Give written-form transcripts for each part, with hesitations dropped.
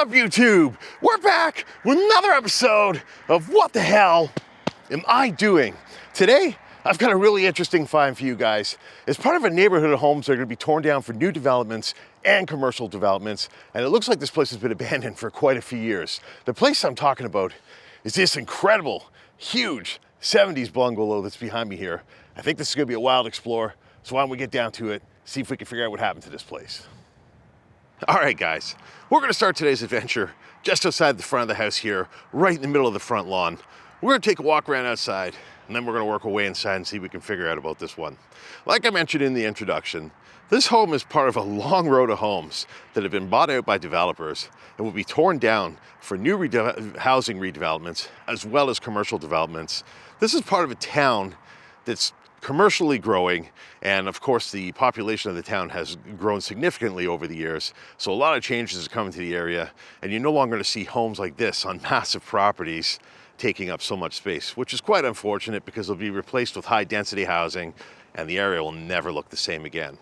up, YouTube? We're back with another episode of What the Hell Am I Doing? Today, I've got a really interesting find for you guys. It's part of a neighborhood of homes that are going to be torn down for new developments and commercial developments, and it looks like this place has been abandoned for quite a few years. The place I'm talking about is this incredible, huge 70s bungalow that's behind me here. I think this is going to be a wild explore, so why don't we get down to it, see if we can figure out what happened to this place. All right, guys, we're going to start today's adventure just outside the front of the house here, right in the middle of the front lawn. We're going to take a walk around outside, and then we're going to work our way inside and see what we can figure out about this one. Like I mentioned in the introduction, this home is part of a long road of homes that have been bought out by developers and will be torn down for new housing redevelopments as well as commercial developments. This is part of a town that's commercially growing, and of course the population of the town has grown significantly over the years, so a lot of changes are coming to the area, and you're no longer going to see homes like this on massive properties taking up so much space, which is quite unfortunate because they'll be replaced with high density housing and the area will never look the same again.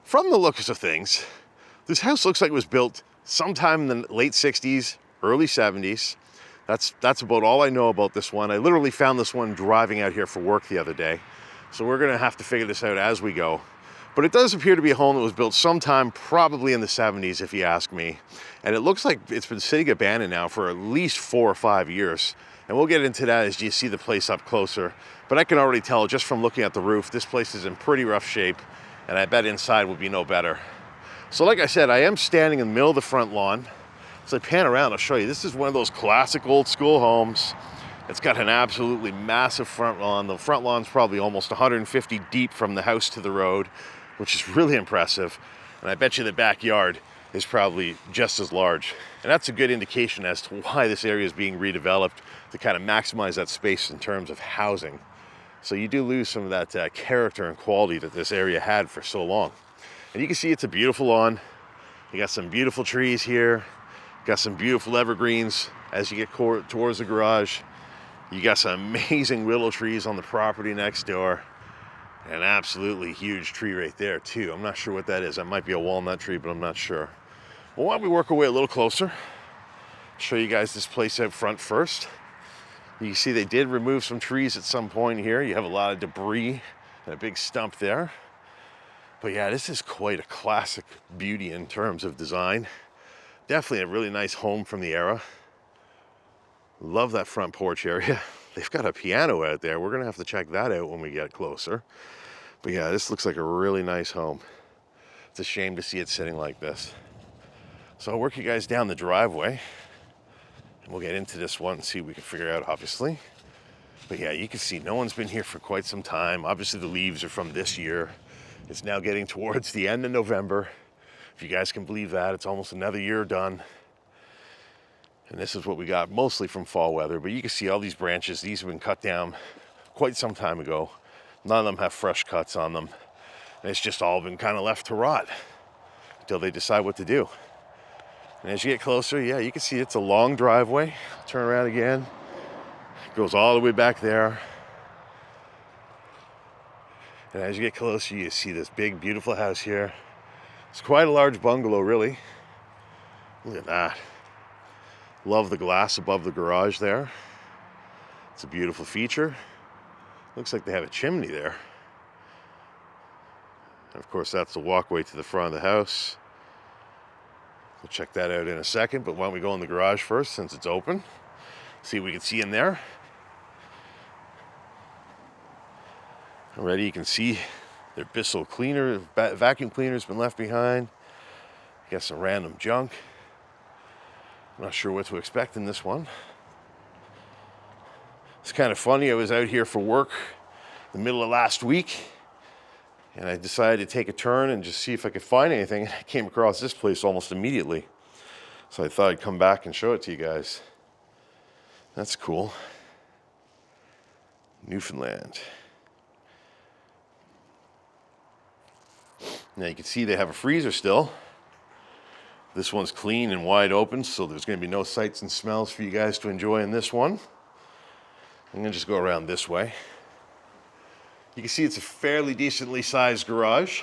From the looks of things, this house looks like it was built sometime in the late 60s, early 70s. That's about all I know about this one. I literally found this one driving out here for work the other day. So we're gonna have to figure this out as we go. But it does appear to be a home that was built sometime probably in the 70s, if you ask me. And it looks like it's been sitting abandoned now for at least 4 or 5 years. And we'll get into that as you see the place up closer. But I can already tell just from looking at the roof, this place is in pretty rough shape, and I bet inside will be no better. So like I said, I am standing in the middle of the front lawn. As I pan around, I'll show you. This is one of those classic old school homes. It's got an absolutely massive front lawn. The front lawn's probably almost 150 deep from the house to the road, which is really impressive. And I bet you the backyard is probably just as large. And that's a good indication as to why this area is being redeveloped to kind of maximize that space in terms of housing. So you do lose some of that character and quality that this area had for so long. And you can see it's a beautiful lawn. You got some beautiful trees here. Got some beautiful evergreens as you get towards the garage. You got some amazing willow trees on the property next door. An absolutely huge tree right there too. I'm not sure what that is. That might be a walnut tree, but I'm not sure. Well, why don't we work our way a little closer? Show you guys this place out front first. You can see they did remove some trees at some point here. You have a lot of debris and a big stump there. But yeah, this is quite a classic beauty in terms of design. Definitely a really nice home from the era. Love that front porch area. They've got a piano out there. We're gonna have to check that out when we get closer. But yeah, this looks like a really nice home. It's a shame to see it sitting like this. So I'll work you guys down the driveway and we'll get into this one and see what we can figure out, obviously. But yeah, you can see no one's been here for quite some time. Obviously the leaves are from this year. It's now getting towards the end of November. If you guys can believe that, it's almost another year done. And this is what we got mostly from fall weather, but you can see all these branches. These have been cut down quite some time ago. None of them have fresh cuts on them. And it's just all been kind of left to rot until they decide what to do. And as you get closer, yeah, you can see it's a long driveway. Turn around again. It goes all the way back there. And as you get closer, you see this big, beautiful house here. It's quite a large bungalow, really. Look at that. Love the glass above the garage there. It's a beautiful feature. Looks like they have a chimney there. And of course, that's the walkway to the front of the house. We'll check that out in a second, but why don't we go in the garage first since it's open. See what we can see in there. Already you can see their Bissell cleaner, vacuum cleaner's been left behind. You got some random junk. I'm not sure what to expect in this one. It's kind of funny, I was out here for work the middle of last week and I decided to take a turn and just see if I could find anything, and I came across this place almost immediately. So I thought I'd come back and show it to you guys. That's cool. Newfoundland. Now you can see they have a freezer still. This one's clean and wide open, so there's going to be no sights and smells for you guys to enjoy in this one. I'm going to just go around this way. You can see it's a fairly decently sized garage.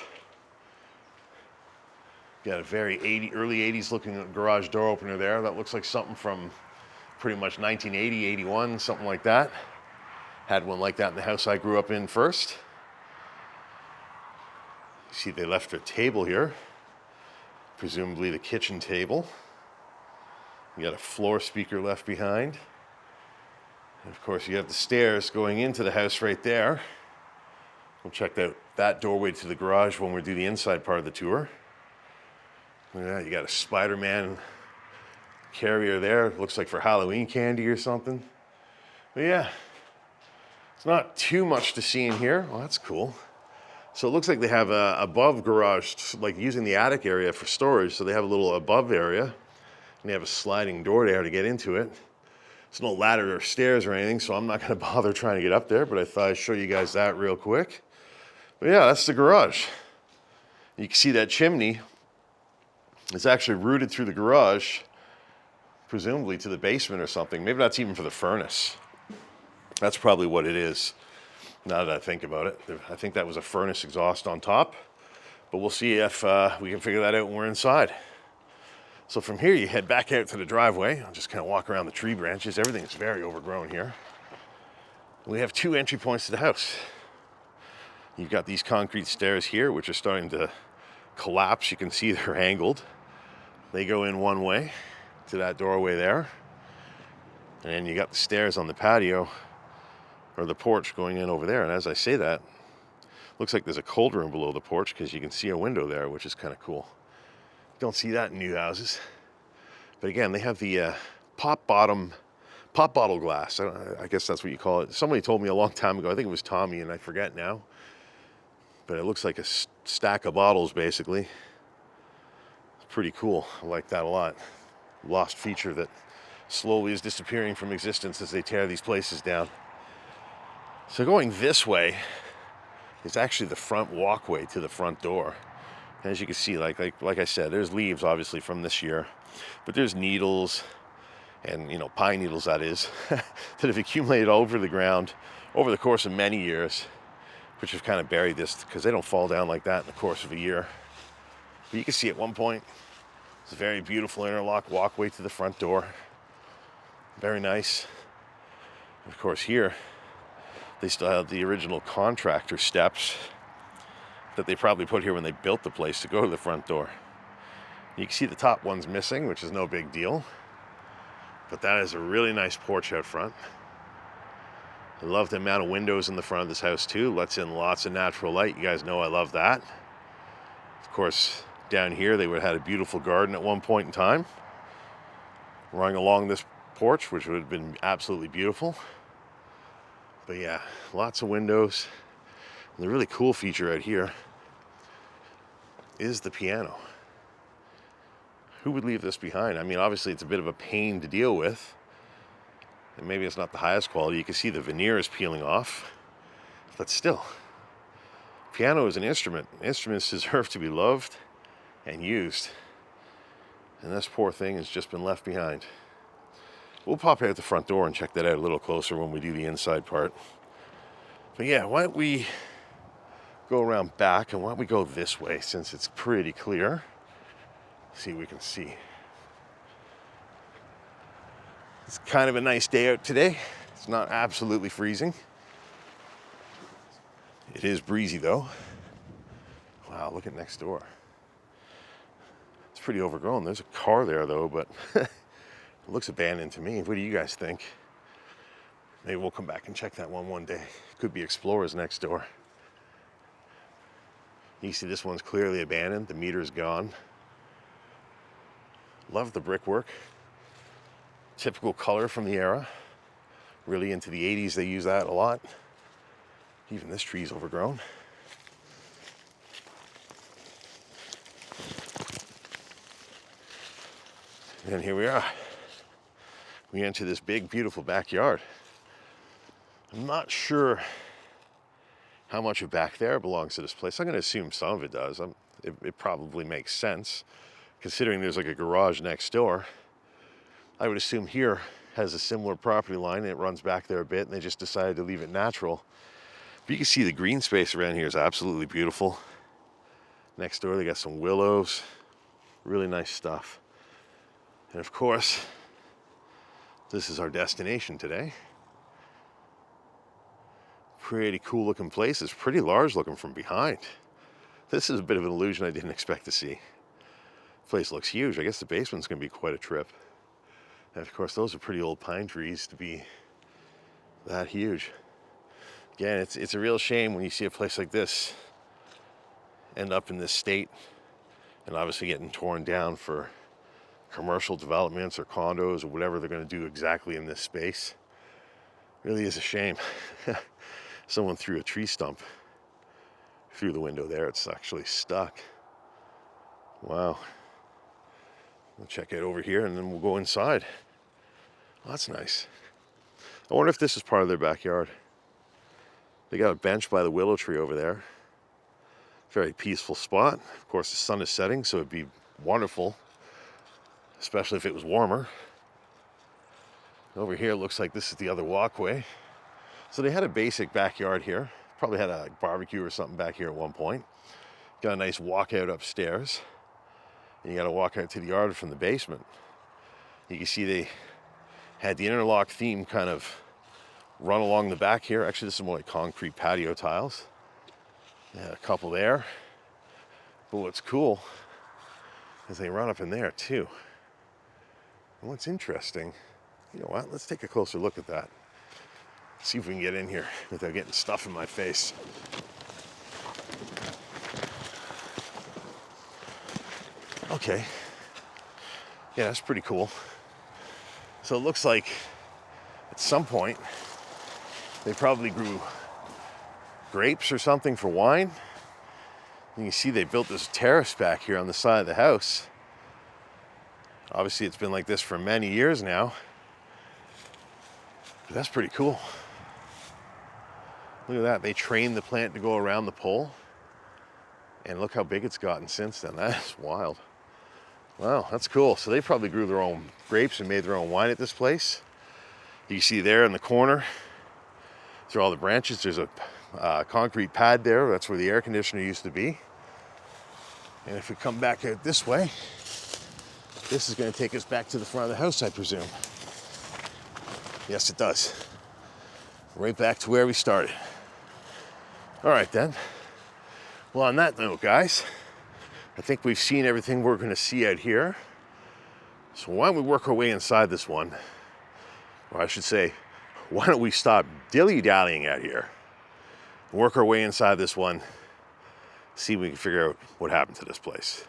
Got a very early 80s looking garage door opener there. That looks like something from pretty much 1980, 81, something like that. Had one like that in the house I grew up in first. You see they left a table here, presumably the kitchen table. You got a floor speaker left behind. And of course you have the stairs going into the house right there. We'll check out that doorway to the garage when we do the inside part of the tour. Look at that, you got a Spider-Man carrier there. Looks like for Halloween candy or something. But yeah, it's not too much to see in here. Well, that's cool. So it looks like they have a above garage, like using the attic area for storage. So they have a little above area, and they have a sliding door there to get into it. There's no ladder or stairs or anything, so I'm not gonna bother trying to get up there, but I thought I'd show you guys that real quick. But yeah, that's the garage. You can see that chimney. It's actually routed through the garage, presumably to the basement or something. Maybe that's even for the furnace. That's probably what it is, now that I think about it. I think that was a furnace exhaust on top, but we'll see if we can figure that out when we're inside. So from here, you head back out to the driveway. I'll just kind of walk around the tree branches. Everything's very overgrown here. We have two entry points to the house. You've got these concrete stairs here, which are starting to collapse. You can see they're angled. They go in one way to that doorway there. And you got the stairs on the patio, or the porch going in over there. And as I say that, looks like there's a cold room below the porch because you can see a window there, which is kind of cool. Don't see that in new houses. But again, they have the pop bottle glass. I guess that's what you call it. Somebody told me a long time ago, I think it was Tommy, and I forget now. But it looks like a stack of bottles, basically. It's pretty cool. I like that a lot. Lost feature that slowly is disappearing from existence as they tear these places down. So going this way is actually the front walkway to the front door. And as you can see, like I said, there's leaves obviously from this year, but there's needles and, you know, pine needles, that is, that have accumulated all over the ground over the course of many years, which have kind of buried this because they don't fall down like that in the course of a year. But you can see at one point, it's a very beautiful interlock walkway to the front door. Very nice. And of course here, they still have the original contractor steps that they probably put here when they built the place to go to the front door. You can see the top one's missing, which is no big deal. But that is a really nice porch out front. I love the amount of windows in the front of this house too. Lets in lots of natural light. You guys know I love that. Of course, down here they would have had a beautiful garden at one point in time, running along this porch, which would have been absolutely beautiful. But yeah, lots of windows. And the really cool feature out here is the piano. Who would leave this behind? I mean, obviously it's a bit of a pain to deal with. And maybe it's not the highest quality. You can see the veneer is peeling off. But still, piano is an instrument. Instruments deserve to be loved and used. And this poor thing has just been left behind. We'll pop out the front door and check that out a little closer when we do the inside part. But yeah, why don't we go around back, and why don't we go this way since it's pretty clear. See what we can see. It's kind of a nice day out today. It's not absolutely freezing. It is breezy though. Wow, look at next door. It's pretty overgrown. There's a car there though, but it looks abandoned to me. What do you guys think? Maybe we'll come back and check that one day. Could be explorers next door. You see this one's clearly abandoned. The meter's gone. Love the brickwork. Typical color from the era. Really into the 80s, they use that a lot. Even this tree's overgrown. And here we are. We enter this big, beautiful backyard. I'm not sure how much of back there belongs to this place. I'm going to assume some of it does. It probably makes sense, considering there's like a garage next door. I would assume here has a similar property line, and it runs back there a bit, and they just decided to leave it natural. But you can see the green space around here is absolutely beautiful. Next door, they got some willows. Really nice stuff. And of course, this is our destination today. Pretty cool looking place. It's pretty large looking from behind. This is a bit of an illusion I didn't expect to see. The place looks huge. I guess the basement's going to be quite a trip. And of course, those are pretty old pine trees to be that huge. Again, it's a real shame when you see a place like this end up in this state and obviously getting torn down for commercial developments or condos or whatever they're going to do exactly in this space. Really is a shame. Someone threw a tree stump through the window there. It's actually stuck. Wow. We'll check it over here and then we'll go inside. Well, that's nice. I wonder if this is part of their backyard. They got a bench by the willow tree over there. Very peaceful spot. Of course, the sun is setting, so it'd be wonderful, especially if it was warmer. Over here, it looks like this is the other walkway. So they had a basic backyard here. Probably had a barbecue or something back here at one point. Got a nice walkout upstairs. And you got to walk out to the yard from the basement. You can see they had the interlock theme kind of run along the back here. Actually, this is more like concrete patio tiles. Yeah, a couple there. But what's cool is they run up in there too. And what's interesting, you know what? Let's take a closer look at that. See if we can get in here without getting stuff in my face. Okay. Yeah, that's pretty cool. So it looks like at some point they probably grew grapes or something for wine. And you see they built this terrace back here on the side of the house. Obviously it's been like this for many years now. But that's pretty cool. Look at that. They trained the plant to go around the pole. And look how big it's gotten since then. That's wild. Wow, that's cool. So they probably grew their own grapes and made their own wine at this place. You see there in the corner, through all the branches, there's a concrete pad there. That's where the air conditioner used to be. And if we come back out this way, this is going to take us back to the front of the house, I presume. Yes, it does. Right back to where we started. All right, then. Well, on that note, guys, I think we've seen everything we're going to see out here. So why don't we work our way inside this one? Or I should say, why don't we stop dilly-dallying out here? Work our way inside this one. See if we can figure out what happened to this place.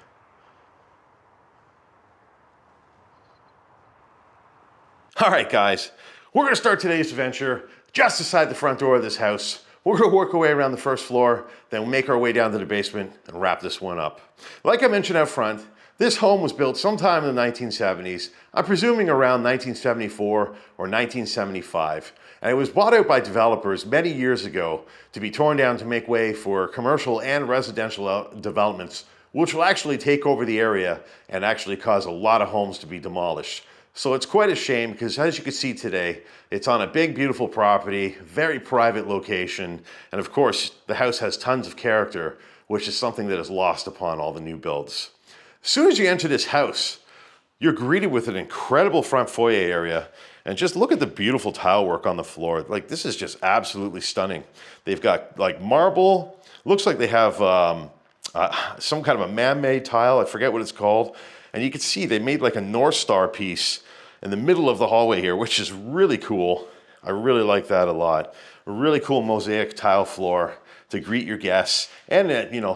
All right, guys. We're going to start today's adventure just beside the front door of this house. We're going to work our way around the first floor, then we'll make our way down to the basement and wrap this one up. Like I mentioned out front, this home was built sometime in the 1970s. I'm presuming around 1974 or 1975. And it was bought out by developers many years ago to be torn down to make way for commercial and residential developments, which will actually take over the area and actually cause a lot of homes to be demolished. So it's quite a shame because, as you can see today, it's on a big, beautiful property, very private location, and of course, the house has tons of character, which is something that is lost upon all the new builds. As soon as you enter this house, you're greeted with an incredible front foyer area, and just look at the beautiful tile work on the floor. Like, this is just absolutely stunning. They've got like marble, looks like they have some kind of a man-made tile, I forget what it's called, and you can see they made like a North Star piece in the middle of the hallway here, which is really cool. I really like that a lot. A really cool mosaic tile floor to greet your guests and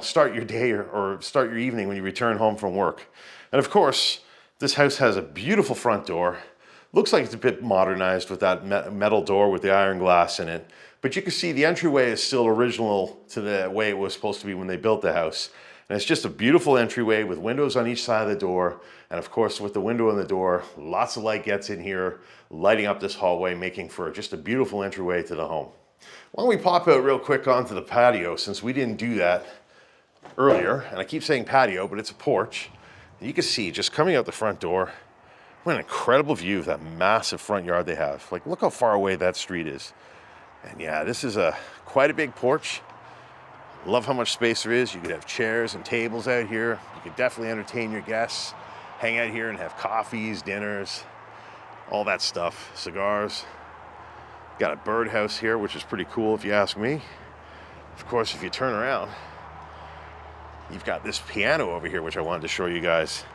start your day or start your evening when you return home from work. And of course, this house has a beautiful front door. Looks like it's a bit modernized with that metal door with the iron glass in it. But you can see the entryway is still original to the way it was supposed to be when they built the house. And it's just a beautiful entryway with windows on each side of the door. And of course, with the window in the door, lots of light gets in here, lighting up this hallway, making for just a beautiful entryway to the home. Why don't we pop out real quick onto the patio, since we didn't do that earlier. And I keep saying patio, but it's a porch. And you can see just coming out the front door, what an incredible view of that massive front yard they have. Like, look how far away that street is. And yeah, this is quite a big porch. Love how much space there is. You could have chairs and tables out here. You could definitely entertain your guests, hang out here and have coffees, dinners, all that stuff, cigars. Got a birdhouse here, which is pretty cool if you ask me. Of course, if you turn around, you've got this piano over here, which I wanted to show you guys.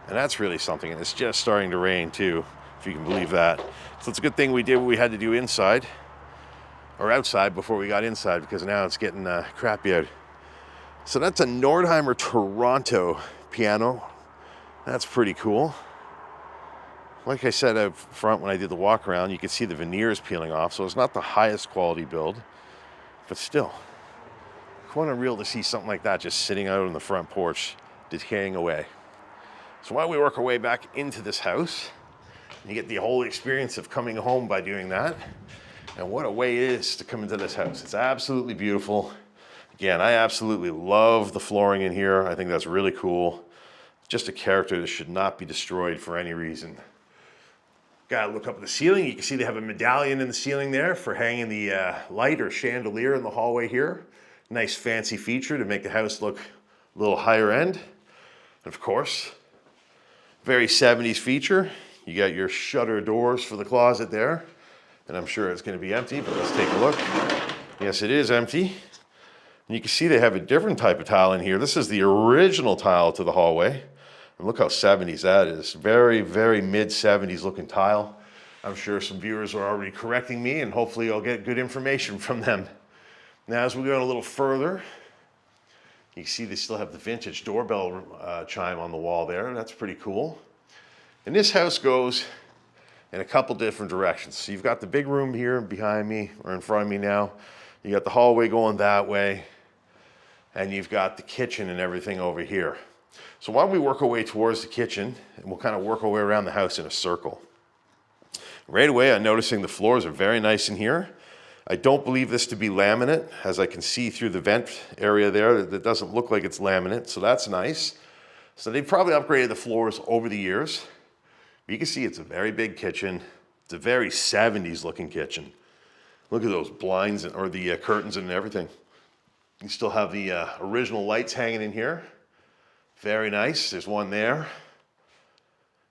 And that's really something, and it's just starting to rain too, if you can believe that. So it's a good thing we did what we had to do inside, or outside before we got inside, because now it's getting crappy out. So that's a Nordheimer Toronto piano. That's pretty cool. Like I said up front when I did the walk around, you can see the veneers peeling off, so it's not the highest quality build, but still, quite unreal to see something like that just sitting out on the front porch, decaying away. So while we work our way back into this house, you get the whole experience of coming home by doing that. And what a way it is to come into this house. It's absolutely beautiful. Again, I absolutely love the flooring in here. I think that's really cool. Just a character that should not be destroyed for any reason. Gotta look up at the ceiling. You can see they have a medallion in the ceiling there for hanging the light or chandelier in the hallway here. Nice fancy feature to make the house look a little higher end. And of course, very 70s feature. You got your shutter doors for the closet there. And I'm sure it's gonna be empty, but let's take a look. Yes, it is empty. And you can see they have a different type of tile in here. This is the original tile to the hallway. And look how 70s that is. Very, very mid-70s looking tile. I'm sure some viewers are already correcting me, and hopefully I'll get good information from them. Now, as we go a little further, you can see they still have the vintage doorbell chime on the wall there. That's pretty cool. And this house goes in a couple different directions. So you've got the big room here behind me, or in front of me now. You got the hallway going that way, and you've got the kitchen and everything over here. So why don't we work our way towards the kitchen, and we'll kind of work our way around the house in a circle. Right away, I'm noticing the floors are very nice in here. I don't believe this to be laminate, as I can see through the vent area there. That doesn't look like it's laminate, so that's nice. So they've probably upgraded the floors over the years. But you can see it's a very big kitchen. It's a very 70s looking kitchen. Look at those blinds, or the curtains and everything. You still have the original lights hanging in here. Very nice. There's one there.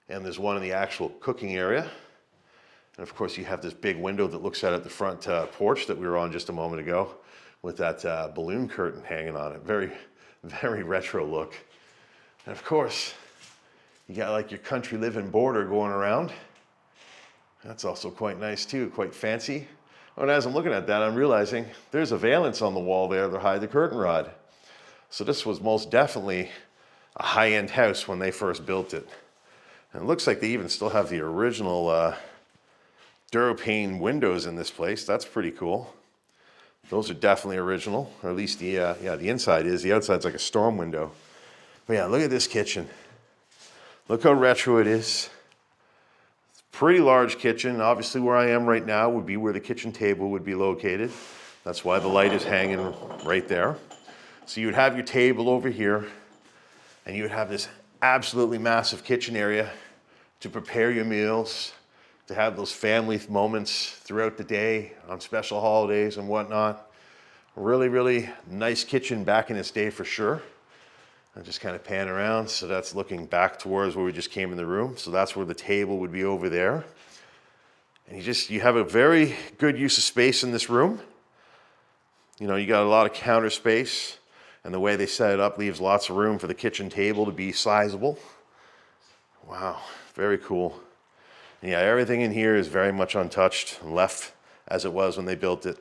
And there's one in the actual cooking area. And of course, you have this big window that looks out at the front porch that we were on just a moment ago, with that balloon curtain hanging on it. Very, very retro look. And of course, you got like your country living border going around. That's also quite nice too, quite fancy. Oh, and as I'm looking at that, I'm realizing there's a valance on the wall there to hide the curtain rod. So this was most definitely a high-end house when they first built it. And it looks like they even still have the original Durapane windows in this place. That's pretty cool. Those are definitely original, or at least the inside is. The outside's like a storm window. But yeah, look at this kitchen. Look how retro it is. It's a pretty large kitchen. Obviously where I am right now would be where the kitchen table would be located. That's why the light is hanging right there. So you would have your table over here, and you would have this absolutely massive kitchen area to prepare your meals, to have those family moments throughout the day on special holidays and whatnot. Really, really nice kitchen back in its day for sure. I just kind of pan around. So that's looking back towards where we just came in the room. So that's where the table would be over there. And you have a very good use of space in this room. You know, you got a lot of counter space. And the way they set it up leaves lots of room for the kitchen table to be sizable. Wow, very cool. And yeah, everything in here is very much untouched and left as it was when they built it.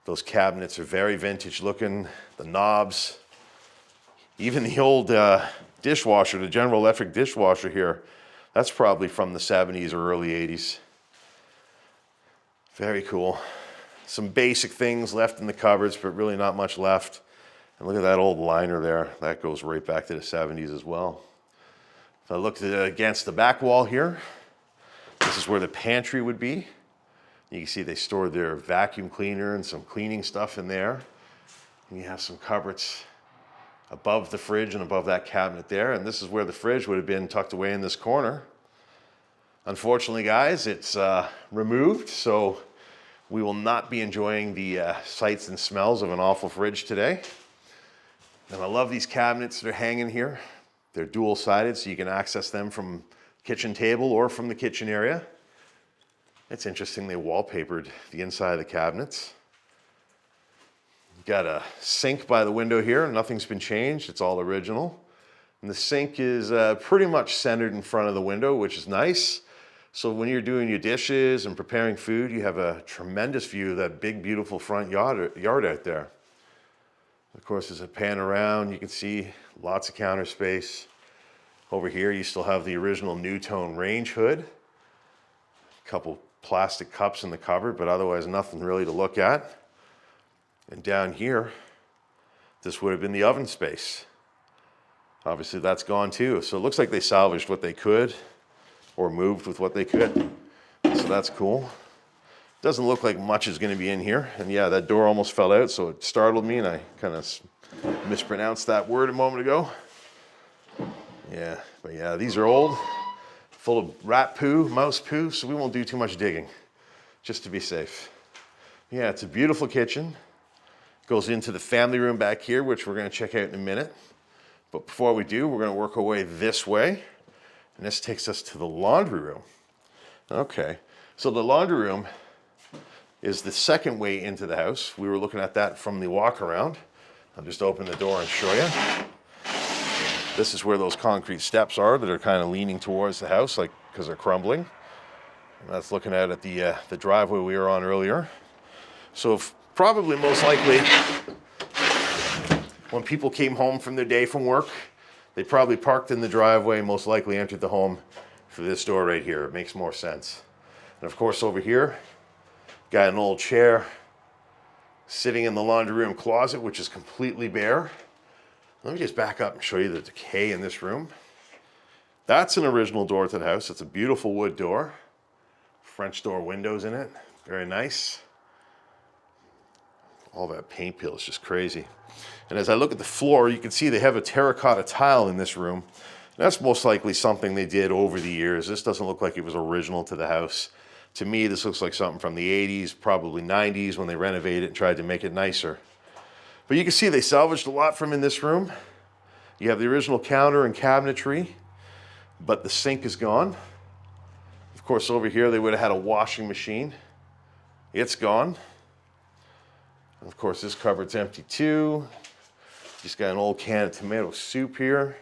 Those cabinets are very vintage looking. The knobs, even the old dishwasher, the General Electric dishwasher here, that's probably from the 70s or early 80s. Very cool. Some basic things left in the cupboards, but really not much left. And look at that old liner there. That goes right back to the 70s as well. If I look against the back wall here, this is where the pantry would be. You can see they stored their vacuum cleaner and some cleaning stuff in there. And you have some cupboards above the fridge and above that cabinet there. And this is where the fridge would have been tucked away in this corner. Unfortunately, guys, it's removed. So We will not be enjoying the sights and smells of an awful fridge today. And I love these cabinets that are hanging here. They're dual-sided, so you can access them from kitchen table or from the kitchen area. It's interesting, they wallpapered the inside of the cabinets. Got a sink by the window here. Nothing's been changed. It's all original. And the sink is pretty much centered in front of the window, which is nice. So when you're doing your dishes and preparing food, you have a tremendous view of that big, beautiful front yard out there. Of course, as I pan around, you can see lots of counter space. Over here, you still have the original New-Tone range hood. A couple plastic cups in the cupboard, but otherwise nothing really to look at. And down here, this would have been the oven space. Obviously that's gone too. So it looks like they salvaged what they could or moved with what they could. So that's cool. Doesn't look like much is going to be in here. And yeah, that door almost fell out, so it startled me and I kind of mispronounced that word a moment ago. Yeah, but yeah, these are old, full of rat poo, mouse poo, so we won't do too much digging, just to be safe. Yeah, it's a beautiful kitchen. Goes into the family room back here, which we're going to check out in a minute. But before we do, we're going to work our way this way. And this takes us to the laundry room. Okay, so the laundry room is the second way into the house. We were looking at that from the walkaround. I'll just open the door and show you. This is where those concrete steps are that are kind of leaning towards the house, like because they're crumbling. And that's looking out at the driveway we were on earlier. So probably most likely, when people came home from their day from work, they probably parked in the driveway, most likely entered the home through this door right here. It makes more sense. And of course over here, got an old chair sitting in the laundry room closet, which is completely bare. Let me just back up and show you the decay in this room. That's an original door to the house. It's a beautiful wood door. French door windows in it, very nice. All that paint peel is just crazy. And as I look at the floor, you can see they have a terracotta tile in this room. That's most likely something they did over the years. This doesn't look like it was original to the house. To me, this looks like something from the 80s, probably 90s when they renovated it and tried to make it nicer. But you can see they salvaged a lot from in this room. You have the original counter and cabinetry, but the sink is gone. Of course, over here, they would have had a washing machine. It's gone. Of course, this cupboard's empty too. Just got an old can of tomato soup here,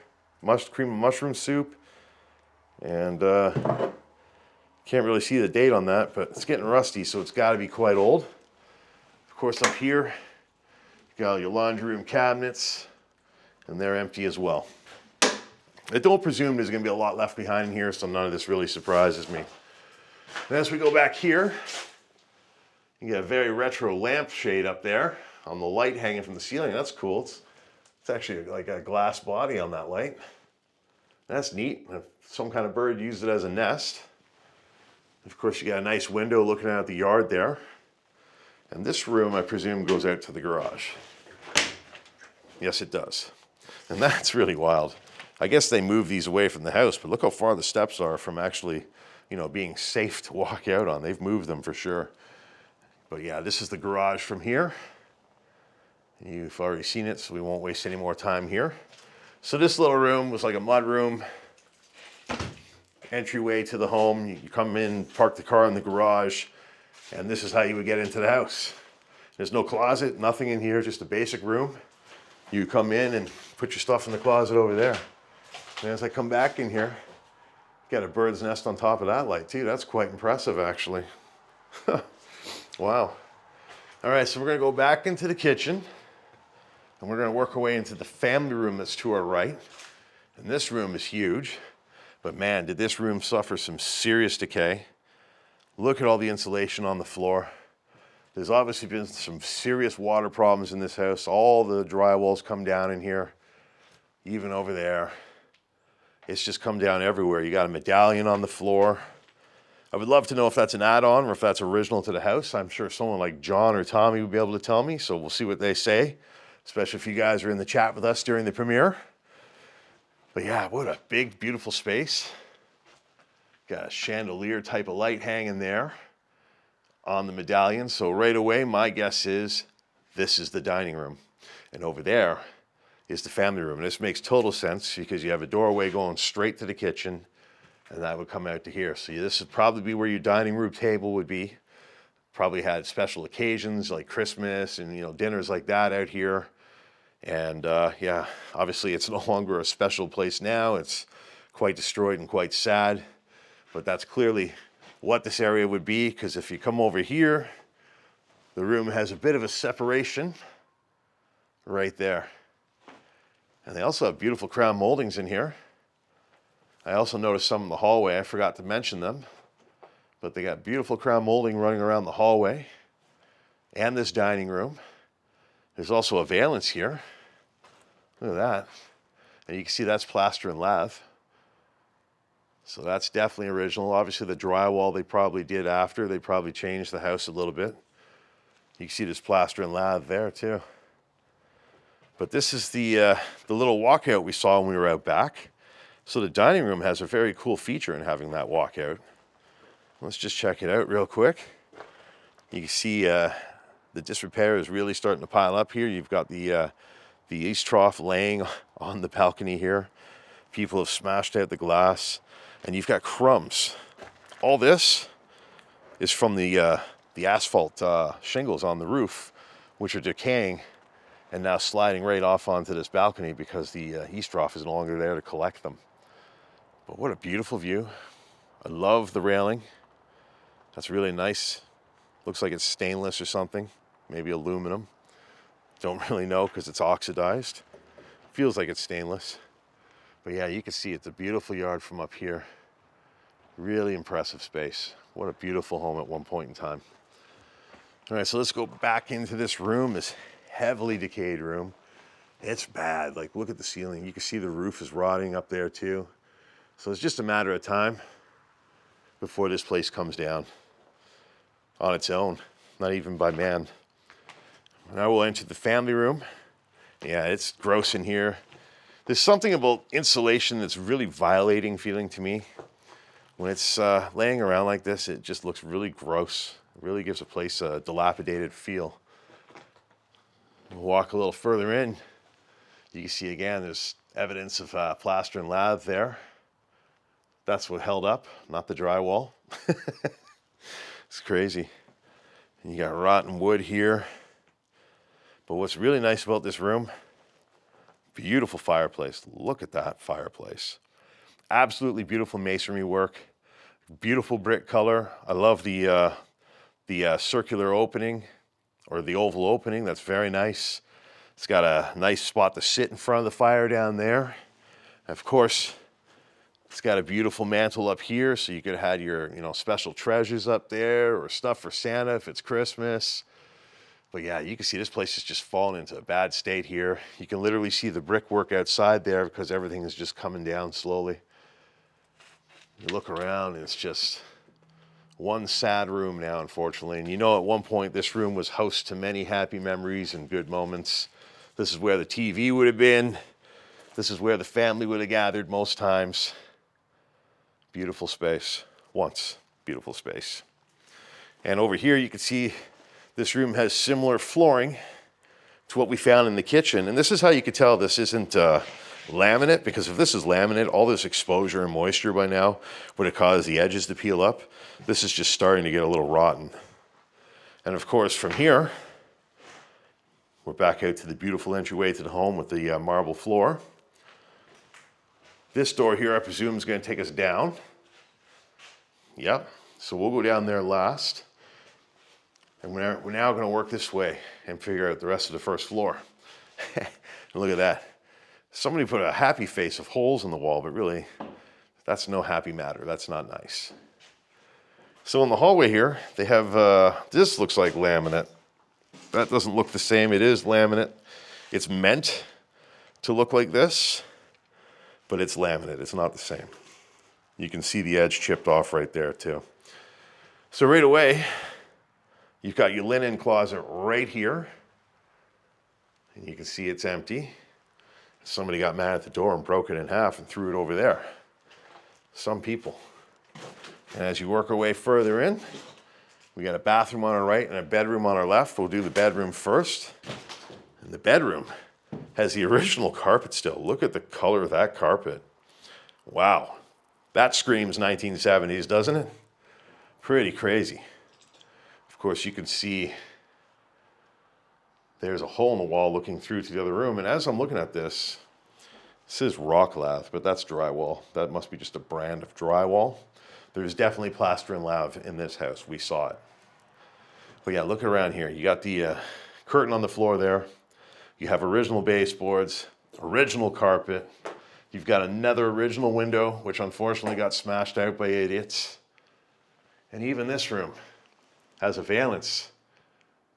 cream of mushroom soup, and can't really see the date on that, but it's getting rusty, so it's got to be quite old. Of course, up here, you got all your laundry room cabinets, and they're empty as well. I don't presume there's going to be a lot left behind in here, so none of this really surprises me. And as we go back here, you got a very retro lampshade up there on the light hanging from the ceiling. That's cool. It's actually like a glass body on that light. That's neat. Some kind of bird used it as a nest. Of course, you got a nice window looking out at the yard there. And this room, I presume, goes out to the garage. Yes, it does. And that's really wild. I guess they moved these away from the house, but look how far the steps are from actually, being safe to walk out on. They've moved them for sure. But yeah, this is the garage from here. You've already seen it, so we won't waste any more time here. So this little room was like a mud room. Entryway to the home. You come in, park the car in the garage, and this is how you would get into the house. There's no closet, nothing in here, just a basic room. You come in and put your stuff in the closet over there. And as I come back in here, got a bird's nest on top of that light too. That's quite impressive, actually. Wow. All right, so we're gonna go back into the kitchen and we're gonna work our way into the family room that's to our right. And this room is huge, but man, did this room suffer some serious decay. Look at all the insulation on the floor. There's obviously been some serious water problems in this house. All the drywall's come down in here, even over there. It's just come down everywhere. You got a medallion on the floor. I would love to know if that's an add-on or if that's original to the house. I'm sure someone like John or Tommy would be able to tell me, so we'll see what they say, especially if you guys are in the chat with us during the premiere. But yeah, what a big, beautiful space. Got a chandelier type of light hanging there. on the medallion. So right away, my guess is this is the dining room. And over there is the family room. And this makes total sense because you have a doorway going straight to the kitchen, and that would come out to here. So this would probably be where your dining room table would be. Probably had special occasions like Christmas and, you know, dinners like that out here. And yeah, obviously it's no longer a special place now. It's quite destroyed and quite sad. But that's clearly what this area would be, because if you come over here, the room has a bit of a separation right there. And they also have beautiful crown moldings in here. I also noticed some in the hallway. I forgot to mention them. But they got beautiful crown molding running around the hallway and this dining room. There's also a valance here. Look at that. And you can see that's plaster and lath. So that's definitely original. Obviously the drywall they probably did after. They probably changed the house a little bit. You can see this plaster and lath there too. But this is the little walkout we saw when we were out back. So the dining room has a very cool feature in having that walkout. Let's just check it out real quick. You can see the disrepair is really starting to pile up here. You've got the east trough laying on the balcony here. People have smashed out the glass. And you've got crumbs. All this is from the asphalt shingles on the roof, which are decaying and now sliding right off onto this balcony because the east trough is no longer there to collect them. But what a beautiful view. I love the railing. That's really nice. Looks like it's stainless or something, maybe aluminum. Don't really know because it's oxidized. Feels like it's stainless. But yeah, you can see it's a beautiful yard from up here. Really impressive space. What a beautiful home at one point in time. All right, so let's go back into this room, this heavily decayed room. It's bad. Like, look at the ceiling. You can see the roof is rotting up there too. So it's just a matter of time before this place comes down on its own, not even by man. Now we'll enter the family room. Yeah, it's gross in here. There's something about insulation that's really violating feeling to me. When it's laying around like this, it just looks really gross. It really gives a place a dilapidated feel. We'll walk a little further in. You can see again, there's evidence of plaster and lath there. That's what held up, not the drywall. It's crazy. And you got rotten wood here. But what's really nice about this room, beautiful fireplace. Look at that fireplace. Absolutely beautiful masonry work. Beautiful brick color. I love the circular opening or the oval opening. That's very nice. It's got a nice spot to sit in front of the fire down there. Of course, it's got a beautiful mantle up here, so you could have had your, you know, special treasures up there or stuff for Santa if it's Christmas. But yeah, you can see this place has just fallen into a bad state here. You can literally see the brickwork outside there because everything is just coming down slowly. You look around and it's just one sad room now, unfortunately. And you know, at one point this room was host to many happy memories and good moments. This is where the TV would have been. This is where the family would have gathered most times. Beautiful space. Once beautiful space. And over here you can see this room has similar flooring to what we found in the kitchen. And this is how you could tell this isn't laminate, because if this is laminate, all this exposure and moisture by now would have caused the edges to peel up. This is just starting to get a little rotten. And of course, from here, we're back out to the beautiful entryway to the home with the marble floor. This door here, I presume, is going to take us down. Yep, so we'll go down there last. And we're now going to work this way and figure out the rest of the first floor. And look at that. Somebody put a happy face of holes in the wall, but really, that's no happy matter. That's not nice. So in the hallway here, they have, this looks like laminate. That doesn't look the same. It is laminate. It's meant to look like this, but it's laminate. It's not the same. You can see the edge chipped off right there too. So right away, you've got your linen closet right here. And you can see it's empty. Somebody got mad at the door and broke it in half and threw it over there. Some people. And as you work our way further in, We got a bathroom on our right and a bedroom on our left. We'll do the bedroom first. And the bedroom has the original carpet still. Look at the color of that carpet. Wow. That screams 1970s, doesn't it? Pretty crazy. Of course, you can see there's a hole in the wall looking through to the other room. And as I'm looking at this, it says rock lath, but that's drywall. That must be just a brand of drywall. There's definitely plaster and lath in this house. We saw it. But yeah, look around here. You got the curtain on the floor there. You have original baseboards, original carpet. You've got another original window, which unfortunately got smashed out by idiots. And even this room has a valance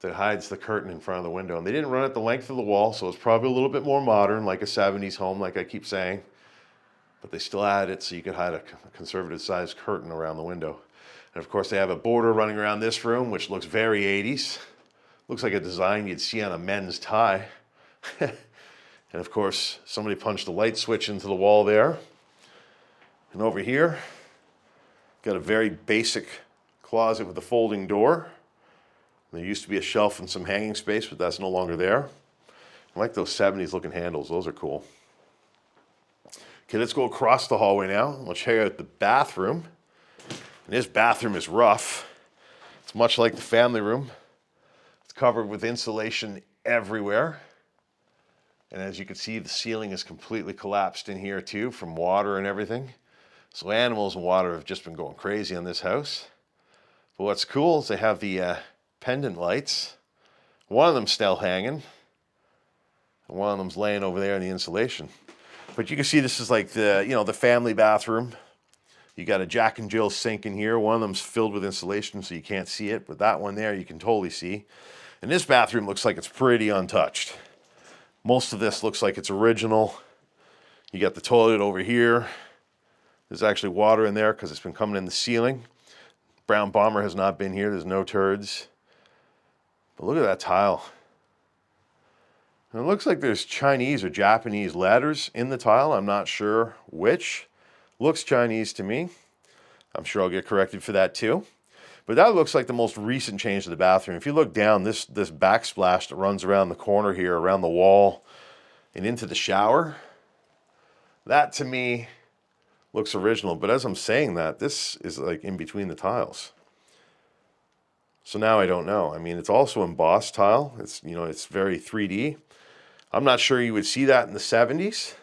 that hides the curtain in front of the window. And they didn't run it the length of the wall, so it's probably a little bit more modern, like a 70s home, like I keep saying. But they still added it so you could hide a conservative-sized curtain around the window. And of course, they have a border running around this room, which looks very 80s. Looks like a design you'd see on a men's tie. And of course, somebody punched a light switch into the wall there. And over here, got a very basic closet with a folding door. There used to be a shelf and some hanging space, but that's no longer there. I like those 70s looking handles. Those are cool. Okay, let's go across the hallway now. We'll check out the bathroom. And this bathroom is rough. It's much like the family room. It's covered with insulation everywhere. And as you can see, the ceiling is completely collapsed in here too from water and everything. So animals and water have just been going crazy in this house. But what's cool is they have the pendant lights. One of them's still hanging. And one of them's laying over there in the insulation. But you can see this is like the, the family bathroom. You got a Jack and Jill sink in here. One of them's filled with insulation so you can't see it. But that one there you can totally see. And this bathroom looks like it's pretty untouched. Most of this looks like it's original. You got the toilet over here. There's actually water in there because it's been coming in the ceiling. Brown Bomber has not been here. There's no turds. But look at that tile. And it looks like there's Chinese or Japanese letters in the tile. I'm not sure which. Looks Chinese to me. I'm sure I'll get corrected for that too. But that looks like the most recent change to the bathroom. If you look down, this backsplash that runs around the corner here, around the wall, and into the shower, that to me looks original. But as I'm saying that, this is like in between the tiles. So now I don't know. I mean, it's also embossed tile. It's, it's very 3D. I'm not sure you would see that in the 70s.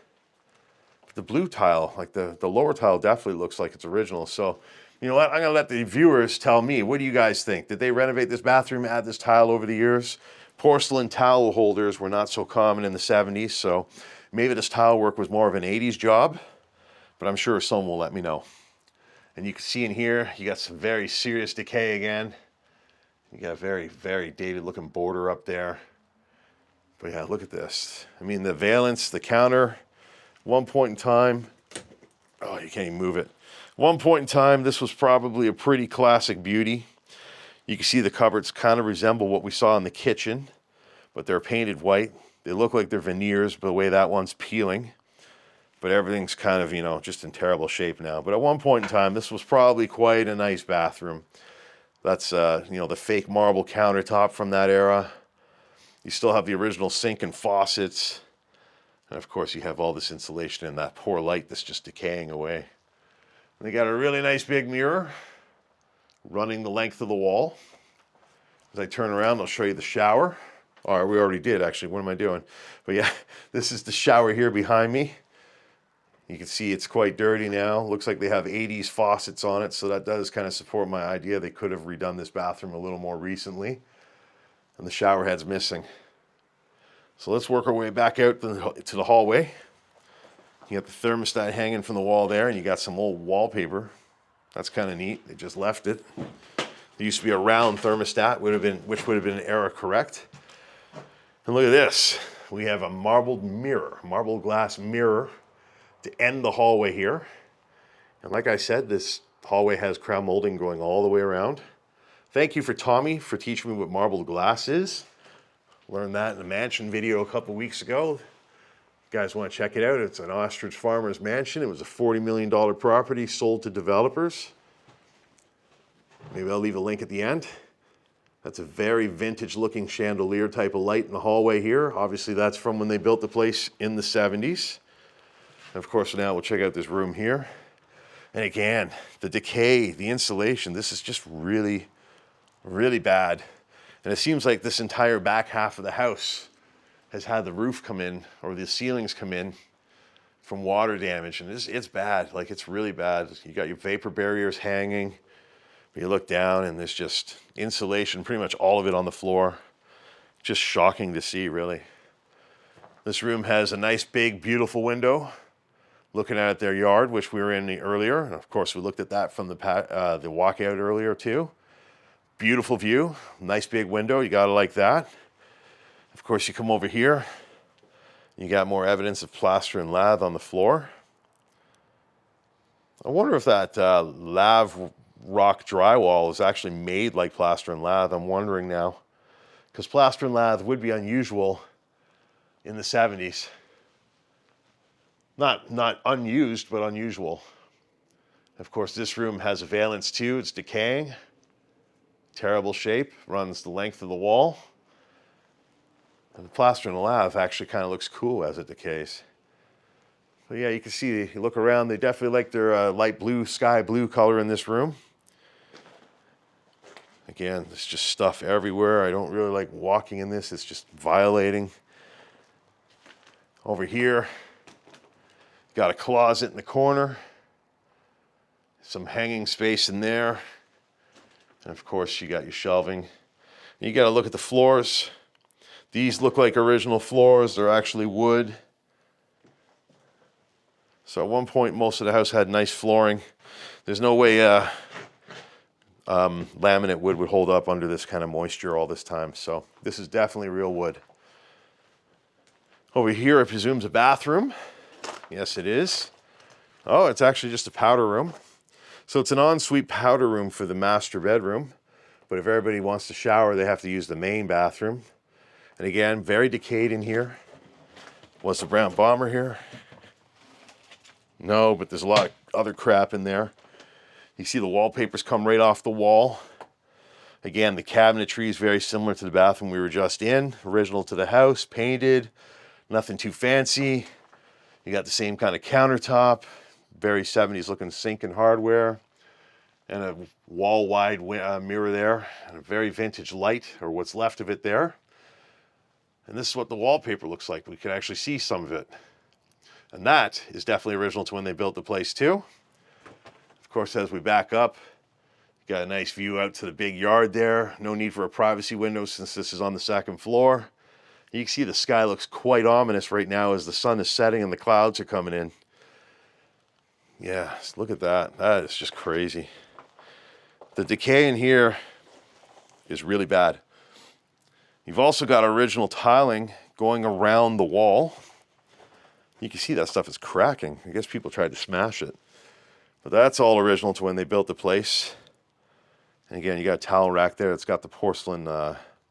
But the blue tile, like the lower tile, definitely looks like it's original. So, you know what? I'm going to let the viewers tell me. What do you guys think? Did they renovate this bathroom, add this tile over the years? Porcelain towel holders were not so common in the 70s, so maybe this tile work was more of an 80s job, but I'm sure someone will let me know. And you can see in here, you got some very serious decay again. You got a very, very dated looking border up there. But yeah, look at this. I mean, the valance, the counter, one point in time, oh, you can't even move it. One point in time, this was probably a pretty classic beauty. You can see the cupboards kind of resemble what we saw in the kitchen, but they're painted white. They look like they're veneers, but the way that one's peeling. But everything's kind of, just in terrible shape now. But at one point in time, this was probably quite a nice bathroom. That's, the fake marble countertop from that era. You still have the original sink and faucets. And of course, you have all this insulation and that poor light that's just decaying away. And they got a really nice big mirror running the length of the wall. As I turn around, I'll show you the shower. Or we already did, actually. What am I doing? But yeah, this is the shower here behind me. You can see it's quite dirty now. Looks like they have 80s faucets on it, so that does kind of support my idea. They could have redone this bathroom a little more recently. And the shower head's missing. So let's work our way back out to the hallway. You got the thermostat hanging from the wall there, and you got some old wallpaper. That's kind of neat. They just left it. There used to be a round thermostat, which would have been era correct. And look at this. We have a marbled glass mirror to end the hallway here. And like I said, this hallway has crown molding going all the way around. Thank you for Tommy for teaching me what marbled glass is. Learned that in a mansion video a couple weeks ago. You guys want to check it out? It's an ostrich farmer's mansion. It was a $40 million property sold to developers. Maybe I'll leave a link at the end. That's a very vintage looking chandelier type of light in the hallway here. Obviously that's from when they built the place in the 70s. And of course now we'll check out this room here. And again, the decay, the insulation, this is just really, really bad. And it seems like this entire back half of the house has had the roof come in or the ceilings come in from water damage. And it's bad, like it's really bad. You got your vapor barriers hanging. You look down and there's just insulation, pretty much all of it on the floor. Just shocking to see, really. This room has a nice, big, beautiful window looking at their yard, which we were in earlier. And of course, we looked at that from the walkout earlier too. Beautiful view, nice big window. You gotta like that. Of course, you come over here. You got more evidence of plaster and lath on the floor. I wonder if that lath rock drywall is actually made like plaster and lath. I'm wondering now, because plaster and lath would be unusual in the 70s. Not unused, but unusual. Of course, this room has a valance too. It's decaying. Terrible shape, runs the length of the wall. And the plaster and the lath actually kind of looks cool as it decays. So yeah, you can see, you look around, they definitely like their light blue, sky blue color in this room. Again, there's just stuff everywhere. I don't really like walking in this. It's just violating. Over here, got a closet in the corner. Some hanging space in there. And of course, you got your shelving. You got to look at the floors. These look like original floors. They're actually wood. So at one point, most of the house had nice flooring. There's no way laminate wood would hold up under this kind of moisture all this time. So this is definitely real wood. Over here, I presume, is a bathroom. Yes, it is. Oh, it's actually just a powder room. So it's an ensuite powder room for the master bedroom. But if everybody wants to shower, they have to use the main bathroom. And again, very decayed in here. Was the brown bomber here? No, but there's a lot of other crap in there. You see the wallpapers come right off the wall. Again, the cabinetry is very similar to the bathroom we were just in. Original to the house, painted, nothing too fancy. You got the same kind of countertop, very 70s looking sink and hardware, and a wall-wide mirror there, and a very vintage light, or what's left of it there. And this is what the wallpaper looks like. We can actually see some of it. And that is definitely original to when they built the place too. Of course, as we back up, you got a nice view out to the big yard there. No need for a privacy window since this is on the second floor. You can see the sky looks quite ominous right now as the sun is setting and the clouds are coming in. Yeah, look at that. That is just crazy. The decay in here is really bad. You've also got original tiling going around the wall. You can see that stuff is cracking. I guess people tried to smash it. But that's all original to when they built the place. And again, you got a towel rack there. It's got the porcelain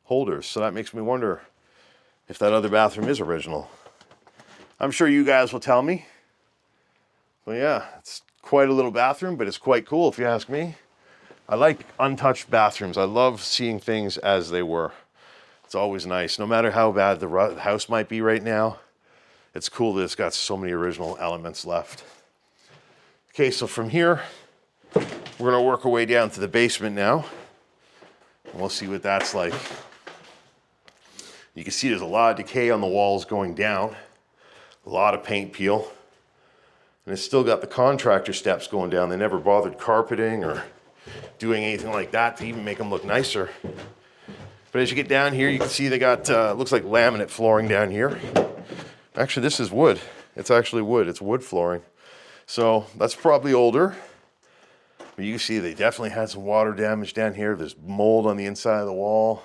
holders. So that makes me wonder if that other bathroom is original. I'm sure you guys will tell me. But yeah, it's quite a little bathroom, but it's quite cool if you ask me. I like untouched bathrooms. I love seeing things as they were. It's always nice. No matter how bad the house might be right now, it's cool that it's got so many original elements left. Okay, so from here, we're gonna work our way down to the basement now. And we'll see what that's like. You can see there's a lot of decay on the walls going down. A lot of paint peel. And it's still got the contractor steps going down. They never bothered carpeting or doing anything like that to even make them look nicer. But as you get down here, you can see they got, looks like laminate flooring down here. Actually, this is wood. It's actually wood. It's wood flooring. So that's probably older. But you can see they definitely had some water damage down here. There's mold on the inside of the wall.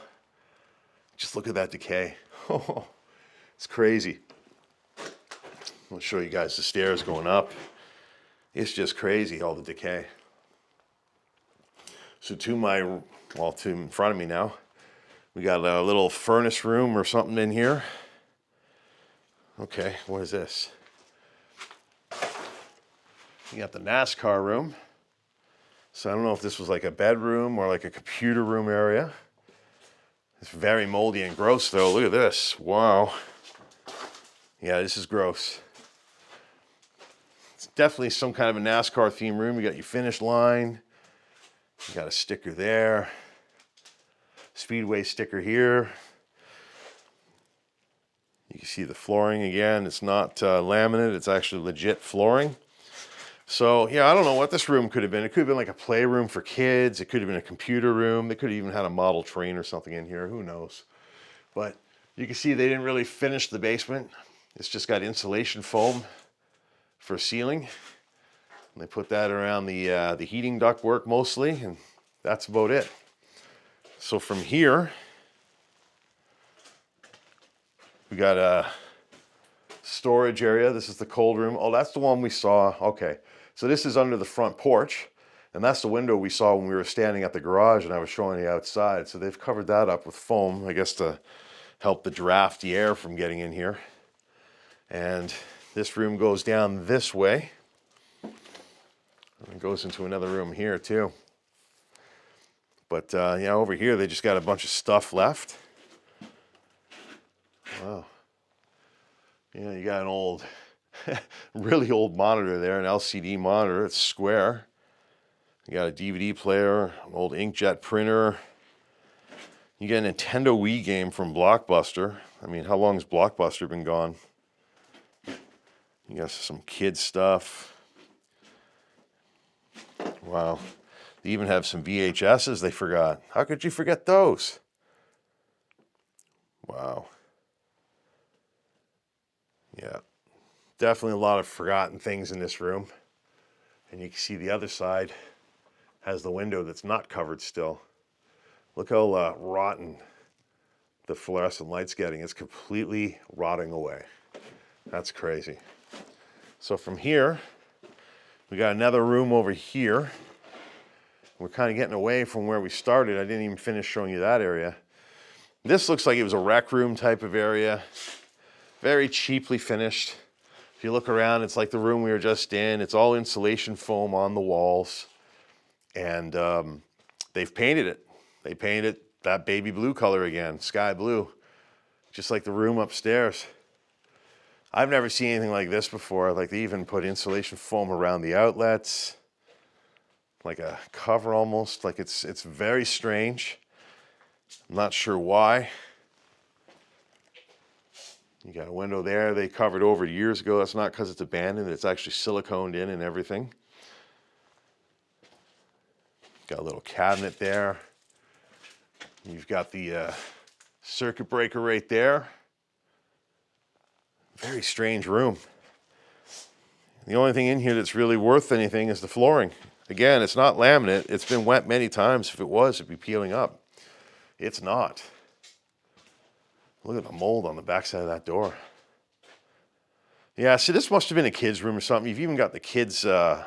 Just look at that decay. Oh, it's crazy. I'll show you guys the stairs going up. It's just crazy, all the decay. So to in front of me now, we got a little furnace room or something in here. Okay, what is this? You got the NASCAR room. So I don't know if this was like a bedroom or like a computer room area. It's very moldy and gross though. Look at this. Wow. Yeah, this is gross. It's definitely some kind of a NASCAR themed room. You got your finish line. You got a sticker there. Speedway sticker here. You can see the flooring again. It's not laminate. It's actually legit flooring. So yeah, I don't know what this room could have been. It could have been like a playroom for kids. It could have been a computer room. They could have even had a model train or something in here. Who knows? But you can see they didn't really finish the basement. It's just got insulation foam for ceiling. And they put that around the heating ductwork mostly, and that's about it. So from here, we got a storage area. This is the cold room. Oh, that's the one we saw. Okay. So this is under the front porch, and that's the window we saw when we were standing at the garage and I was showing you outside. So they've covered that up with foam, I guess to help the drafty air from getting in here. And this room goes down this way. And it goes into another room here too. But yeah, over here they just got a bunch of stuff left. Wow. Yeah, you got an old, really old monitor there, an LCD monitor. It's square. You got a DVD player, an old inkjet printer. You get a Nintendo Wii game from Blockbuster. I mean, how long has Blockbuster been gone? You got some kid stuff. Wow. They even have some VHSs they forgot. How could you forget those? Wow. Yeah, definitely a lot of forgotten things in this room. And you can see the other side has the window that's not covered still. Look how rotten the fluorescent light's getting. It's completely rotting away. That's crazy. So from here, we got another room over here. We're kind of getting away from where we started. I didn't even finish showing you that area. This looks like it was a rec room type of area. Very cheaply finished. If you look around, it's like the room we were just in. It's all insulation foam on the walls. And they've painted it. They painted that baby blue color again, sky blue, just like the room upstairs. I've never seen anything like this before. Like they even put insulation foam around the outlets, like a cover almost. Like it's very strange. I'm not sure why. You got a window there they covered over years ago. That's not because it's abandoned. It's actually siliconed in and everything. Got a little cabinet there. You've got the circuit breaker right there. Very strange room. The only thing in here that's really worth anything is the flooring. Again, it's not laminate. It's been wet many times. If it was, it'd be peeling up. It's not. Look at the mold on the backside of that door. Yeah, see, this must have been a kid's room or something. You've even got the kids, like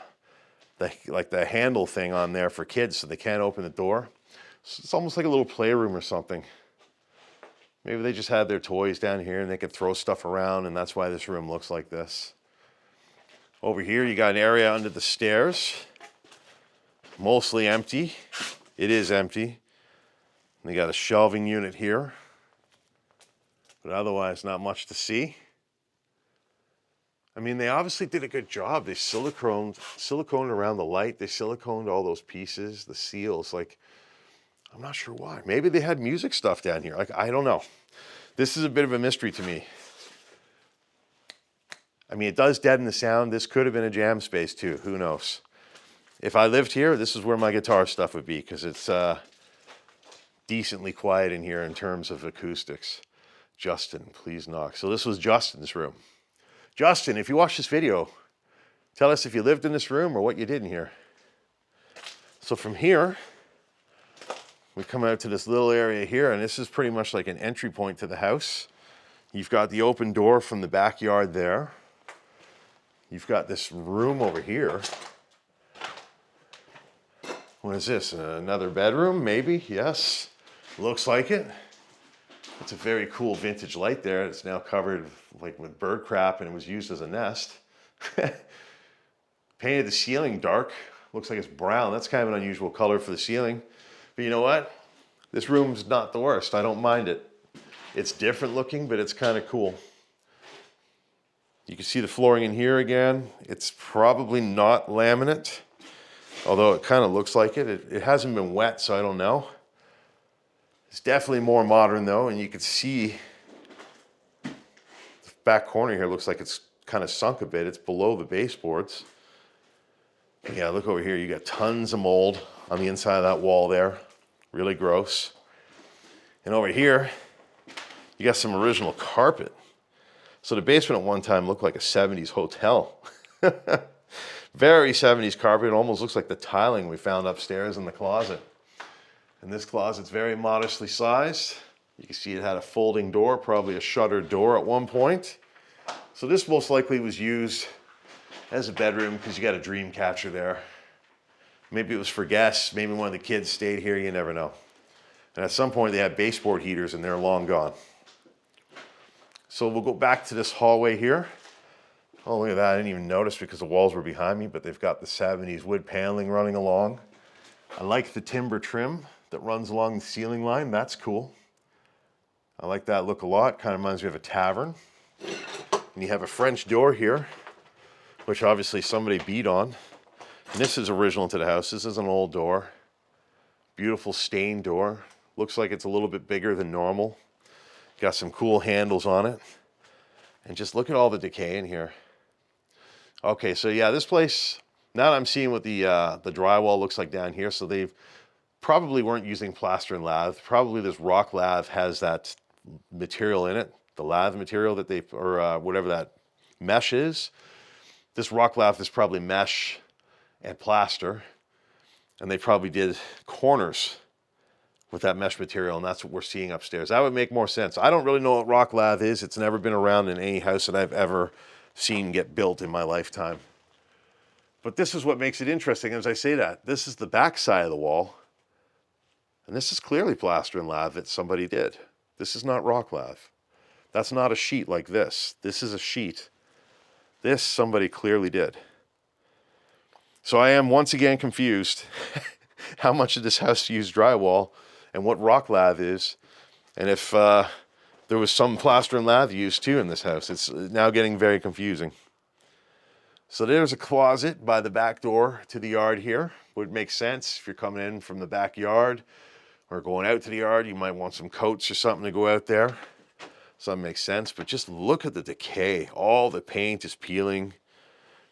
the handle thing on there for kids so they can't open the door. So it's almost like a little playroom or something. Maybe they just had their toys down here and they could throw stuff around, and that's why this room looks like this. Over here, you got an area under the stairs. Mostly empty. It is empty. And they got a shelving unit here. But otherwise, not much to see. I mean, they obviously did a good job. They siliconed around the light. They siliconed all those pieces, the seals. Like, I'm not sure why. Maybe they had music stuff down here. Like, I don't know. This is a bit of a mystery to me. I mean, it does deaden the sound. This could have been a jam space too. Who knows? If I lived here, this is where my guitar stuff would be because it's decently quiet in here in terms of acoustics. Justin, please knock. So this was Justin's room. Justin, if you watch this video, tell us if you lived in this room or what you did in here. So from here, we come out to this little area here, and this is pretty much like an entry point to the house. You've got the open door from the backyard there. You've got this room over here. What is this? Another bedroom, maybe? Yes. Looks like it. It's a very cool vintage light there. It's now covered like with bird crap and it was used as a nest. Painted the ceiling dark. Looks like it's brown. That's kind of an unusual color for the ceiling. But you know what? This room's not the worst. I don't mind it. It's different looking, but it's kind of cool. You can see the flooring in here again. It's probably not laminate, although it kind of looks like it. It hasn't been wet, so I don't know. It's definitely more modern though, and you can see the back corner here looks like it's kind of sunk a bit. It's below the baseboards. Yeah, look over here. You got tons of mold on the inside of that wall there. Really gross. And over here, you got some original carpet. So the basement at one time looked like a 70s hotel. Very 70s carpet. It almost looks like the tiling we found upstairs in the closet. And this closet's very modestly sized. You can see it had a folding door, probably a shuttered door at one point. So this most likely was used as a bedroom because you got a dream catcher there. Maybe it was for guests. Maybe one of the kids stayed here. You never know. And at some point they had baseboard heaters and they're long gone. So we'll go back to this hallway here. Oh, look at that. I didn't even notice because the walls were behind me, but they've got the 70s wood paneling running along. I like the timber trim that runs along the ceiling line. That's cool. I like that look a lot. Kind of reminds me of a tavern. And you have a French door here, which obviously somebody beat on. And this is original to the house. This is an old door. Beautiful stained door. Looks like it's a little bit bigger than normal. Got some cool handles on it. And just look at all the decay in here. Okay, so yeah, this place, now I'm seeing what the drywall looks like down here. So they've probably weren't using plaster and lath. Probably this rock lath has that material in it. The lath material that they, or whatever that mesh is. This rock lath is probably mesh and plaster. And they probably did corners with that mesh material, and that's what we're seeing upstairs. That would make more sense. I don't really know what rock lath is. It's never been around in any house that I've ever seen get built in my lifetime. But this is what makes it interesting as I say that. This is the back side of the wall, and this is clearly plaster and lath that somebody did. This is not rock lath. That's not a sheet like this. This is a sheet. This somebody clearly did. So I am once again confused how much of this house used drywall and what rock lath is, and if there was some plaster and lath used too in this house. It's now getting very confusing. So there's a closet by the back door to the yard here. Would make sense if you're coming in from the backyard or going out to the yard. You might want some coats or something to go out there. So that makes sense, but just look at the decay. All the paint is peeling.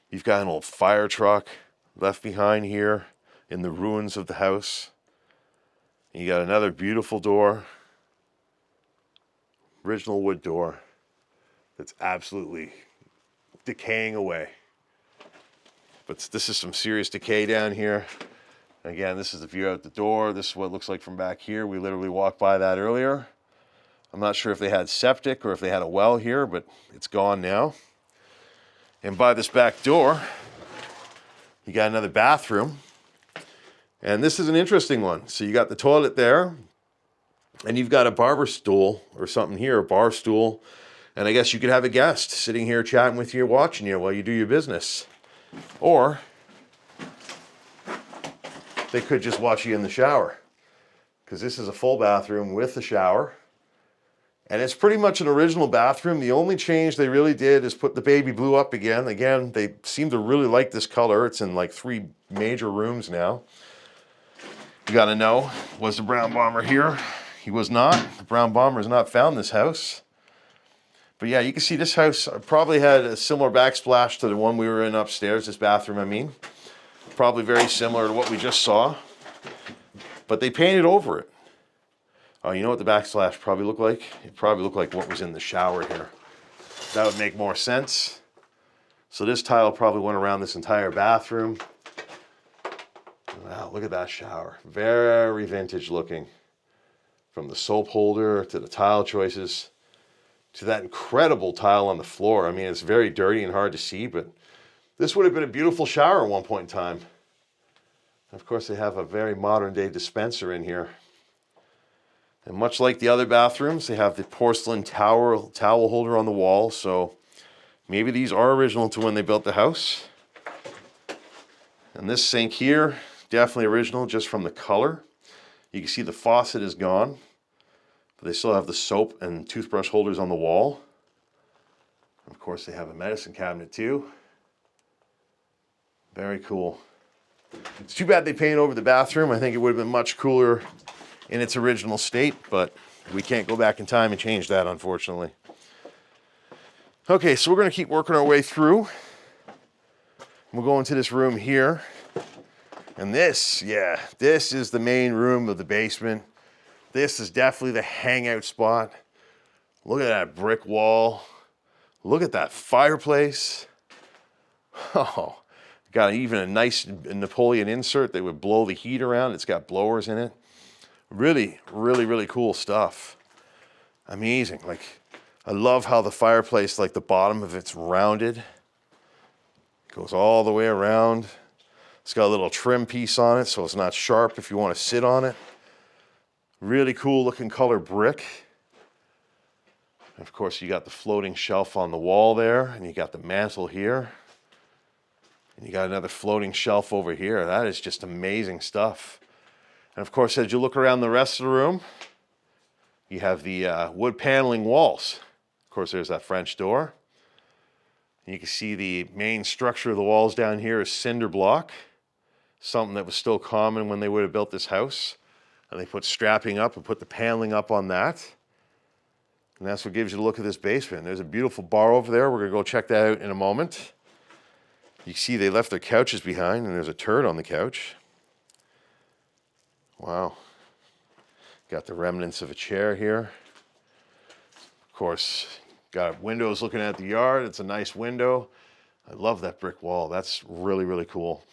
You've got an old fire truck left behind here in the ruins of the house. And you got another beautiful door, original wood door that's absolutely decaying away. But this is some serious decay down here. Again, this is the view out the door. This is what it looks like from back here. We literally walked by that earlier. I'm not sure if they had septic or if they had a well here, but it's gone now. And by this back door, you got another bathroom. And this is an interesting one. So you got the toilet there, and you've got a barber stool or something here, a bar stool. And I guess you could have a guest sitting here chatting with you, watching you while you do your business. Or they could just watch you in the shower, because this is a full bathroom with the shower. And it's pretty much an original bathroom. The only change they really did is put the baby blue up again. Again, they seem to really like this color. It's in like 3 major rooms now. You gotta know, was the brown bomber here? He was not. The brown bomber is not found in this house. But yeah, you can see this house probably had a similar backsplash to the one we were in upstairs, this bathroom I mean. Probably very similar to what we just saw. But they painted over it. Oh, you know what the backsplash probably looked like? It probably looked like what was in the shower here. That would make more sense. So this tile probably went around this entire bathroom. Wow, look at that shower. Very vintage looking. From the soap holder to the tile choices to that incredible tile on the floor. I mean, it's very dirty and hard to see, but this would have been a beautiful shower at one point in time. Of course, they have a very modern day dispenser in here. And much like the other bathrooms, they have the porcelain towel holder on the wall. So maybe these are original to when they built the house. And this sink here, definitely original just from the color. You can see the faucet is gone, but they still have the soap and toothbrush holders on the wall. Of course, they have a medicine cabinet too. Very cool. It's too bad they painted over the bathroom. I think it would have been much cooler in its original state, but we can't go back in time and change that, unfortunately. Okay, so we're going to keep working our way through. We'll go into this room here. And this is the main room of the basement. This is definitely the hangout spot. Look at that brick wall. Look at that fireplace. Oh, got even a nice Napoleon insert that would blow the heat around. It's got blowers in it. Really, really, really cool stuff. Amazing. Like, I love how the fireplace, like the bottom of it's rounded. It goes all the way around. It's got a little trim piece on it so it's not sharp if you want to sit on it. Really cool looking color brick. And of course, you got the floating shelf on the wall there, and you got the mantle here. And you got another floating shelf over here. That is just amazing stuff. And of course, as you look around the rest of the room, you have the wood paneling walls. Of course, there's that French door. And you can see the main structure of the walls down here is cinder block, something that was still common when they would have built this house. And they put strapping up and put the paneling up on that. And that's what gives you a look at this basement. There's a beautiful bar over there. We're going to go check that out in a moment. You see they left their couches behind, and there's a turd on the couch. Wow. Got the remnants of a chair here. Of course, got windows looking at the yard. It's a nice window. I love that brick wall. That's really, really cool.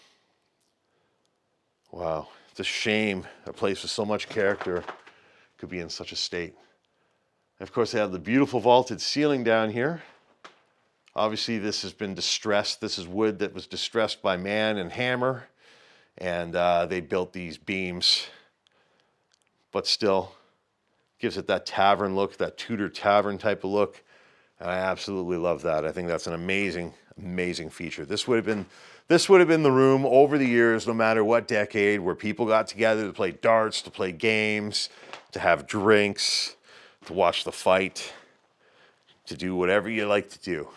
Wow. It's a shame a place with so much character could be in such a state. And of course, they have the beautiful vaulted ceiling down here. Obviously, this has been distressed. This is wood that was distressed by man and hammer. And they built these beams. But still, gives it that tavern look, that Tudor tavern type of look. And I absolutely love that. I think that's an amazing, amazing feature. This would have been the room over the years, no matter what decade, where people got together to play darts, to play games, to have drinks, to watch the fight, to do whatever you like to do.